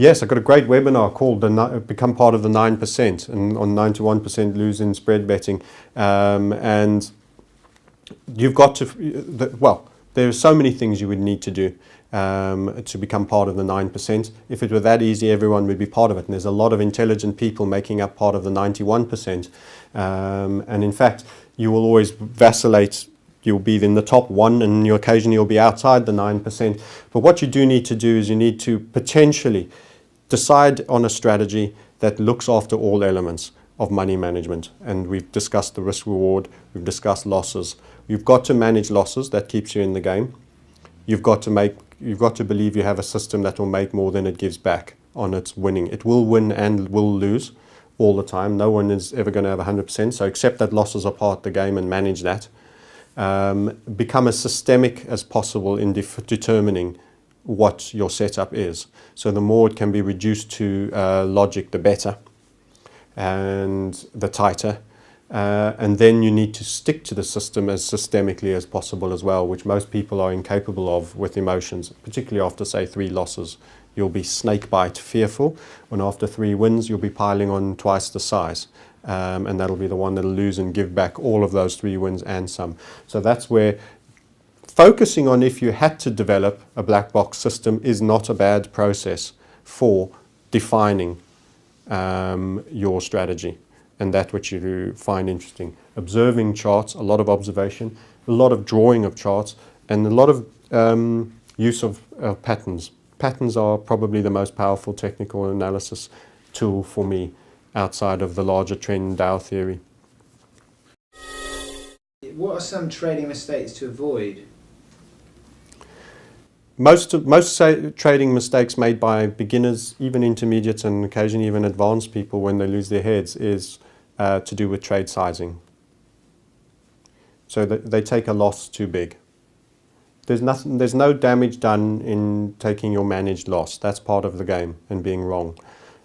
Yes, I got a great webinar called Become Part of the 9% and on 91% lose in spread betting. And you've got to, well, there are so many things you would need to do to become part of the 9%. If it were that easy, everyone would be part of it. And there's a lot of intelligent people making up part of the 91%. And in fact, you will always vacillate. You'll be in the top one, and occasionally you'll be outside the 9%. But what you do need to do is you need to potentially decide on a strategy that looks after all elements of money management. And we've discussed the risk reward, we've discussed losses. You've got to manage losses, that keeps you in the game. You've got to believe you have a system that will make more than it gives back on its winning. It will win and will lose all the time. No one is ever going to have 100%. So accept that losses are part of the game and manage that. Become as systemic as possible in determining what your setup is. So the more it can be reduced to logic, the better, and the tighter. And then you need to stick to the system as systemically as possible as well, which most people are incapable of with emotions, particularly after, say, 3 losses. You'll be snakebite fearful, and after 3 wins, you'll be piling on twice the size. And that'll be the one that'll lose and give back all of those 3 wins and some. So that's where focusing on, if you had to develop a black box system, is not a bad process for defining your strategy and that which you find interesting. Observing charts, a lot of observation, a lot of drawing of charts, and a lot of use of patterns. Patterns are probably the most powerful technical analysis tool for me outside of the larger trend Dow theory. What are some trading mistakes to avoid? Most trading mistakes made by beginners, even intermediates, and occasionally even advanced people when they lose their heads, is to do with trade sizing. So they take a loss too big. There's no damage done in taking your managed loss. That's part of the game and being wrong.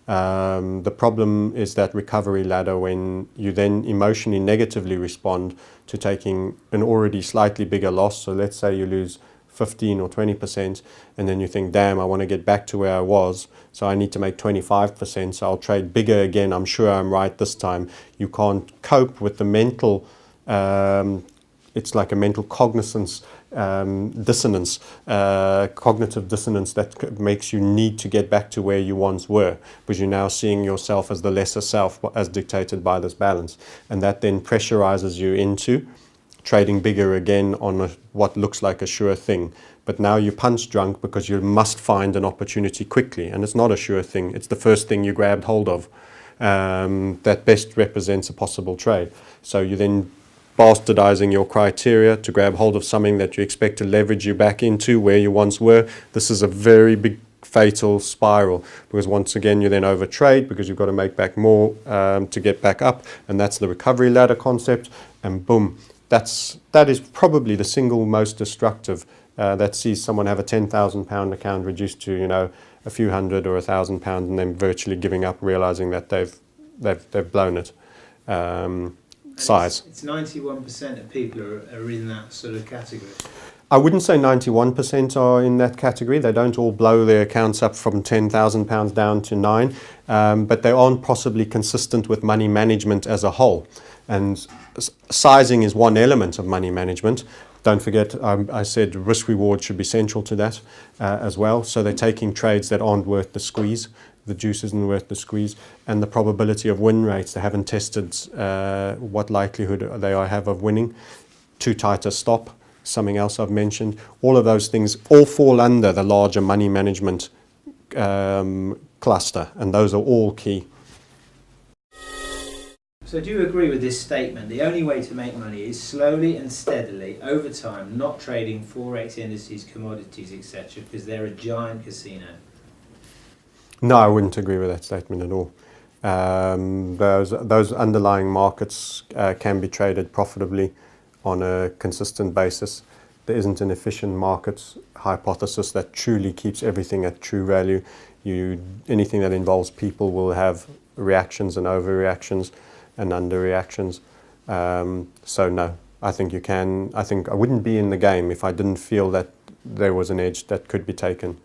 The problem is that recovery ladder when you then emotionally negatively respond to taking an already slightly bigger loss. So let's say you lose 15 or 20%, and then you think, damn, I want to get back to where I was, so I need to make 25%, so I'll trade bigger again. I'm sure I'm right this time. You can't cope with the mental, it's like a mental cognizance dissonance, cognitive dissonance that makes you need to get back to where you once were, because you're now seeing yourself as the lesser self as dictated by this balance. And that then pressurizes you into trading bigger again on what looks like a sure thing. But now you're punch drunk because you must find an opportunity quickly. And it's not a sure thing. It's the first thing you grabbed hold of that best represents a possible trade. So you then bastardizing your criteria to grab hold of something that you expect to leverage you back into where you once were. This is a very big fatal spiral, because once again you then overtrade because you've got to make back more to get back up, and that's the recovery ladder concept, and boom, that is probably the single most destructive, that sees someone have a £10,000 account reduced to, you know, a few hundred or £1,000, and then virtually giving up, realizing that they've blown it. Size. It's 91% of people are in that sort of category. I wouldn't say 91% are in that category. They don't all blow their accounts up from £10,000 down to 9, but they aren't possibly consistent with money management as a whole. And sizing is one element of money management. Don't forget, I said risk reward should be central to that as well. So they're taking trades that aren't worth the squeeze. The juice isn't worth the squeeze, and the probability of win rates. They haven't tested what likelihood they have of winning. Too tight a stop, something else I've mentioned. All of those things all fall under the larger money management cluster, and those are all key. So do you agree with this statement? The only way to make money is slowly and steadily over time, not trading Forex indices, commodities, etc., because they're a giant casino. No, I wouldn't agree with that statement at all. Those underlying markets can be traded profitably on a consistent basis. There isn't an efficient market hypothesis that truly keeps everything at true value. Anything that involves people will have reactions and overreactions and underreactions. So no, I think you can. I think I wouldn't be in the game if I didn't feel that there was an edge that could be taken.